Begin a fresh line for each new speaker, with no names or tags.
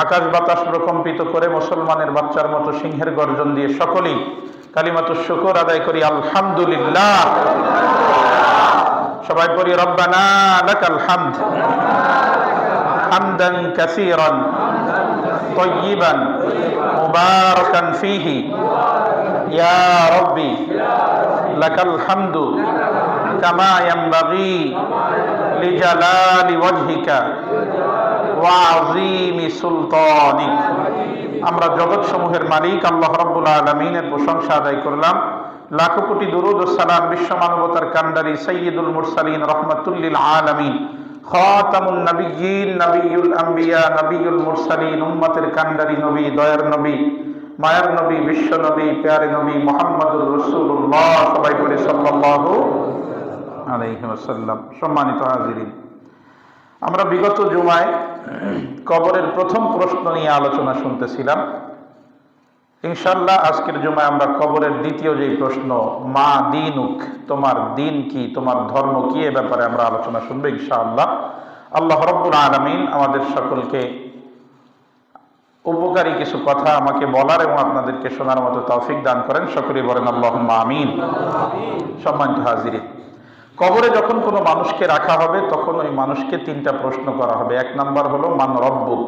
আকাশ বাতাস প্রকম্পিত করে মুসলমানের বাচ্চার মতো সিংহের গর্জন দিয়ে সকলেই কালিমাতুশ শুকর আদায় করি আলহামদুলিল্লাহ। সবাই পড়ি রব্বানা লাকাল হামদ হামদান কাসীরান তাইয়িবান মুবারাকান ফীহি ইয়া রাব্বি লাকাল হামদু কামা ইয়ানবাগী লিজালালি ওয়াজহিকা ওয়া আযীমি সুলতানিক। আমরা জগৎ সমূহের মালিক আল্লাহ রাব্বুল আলামিনের প্রশংসা আদায় করলাম। লাখো কোটি দুরূদ ও সালাম বিশ্ব মানবতার কান্ডারি সাইয়্যিদুল মুরসালিন রাহমাতুল লিল আলামিন খাতামুন নবিয়্যিন নবিয়ুল আম্বিয়া নবিয়ুল মুরসালিন উম্মতের কান্ডারি নবী, দয়ার নবী, মায়ার নবী, বিশ্ব নবী, প্যারে নবী মুহাম্মদুর রাসূলুল্লাহ। সবাই বলি সাল্লাল্লাহু আলাইহি ওয়াসাল্লাম। সম্মানিত হাজিরিন, আমরা বিগত জুমায় কবরের প্রথম প্রশ্ন নিয়ে আলোচনা শুনতেছিলাম। ইনশাআল্লাহ আজকের জুমায় আমরা কবরের দ্বিতীয় যে প্রশ্ন, মা দীনুক, তোমার দিন কি, তোমার ধর্ম কি, এ ব্যাপারে আমরা আলোচনা শুনবো ইনশাআল্লাহ। আল্লাহ রাব্বুল আলামিন আমাদের সকলকে উপকারী কিছু কথা আমাকে বলার এবং আপনাদেরকে শোনার মতো তৌফিক দান করেন। সকলেই বলেন আল্লাহুম্মা আমিন। সম্মানিত হাজিরিন, কবরে যখন কোনো মানুষকে রাখা হবে তখন ওই মানুষকে তিনটা প্রশ্ন করা হবে। এক নাম্বার হলো মান রব্বুক,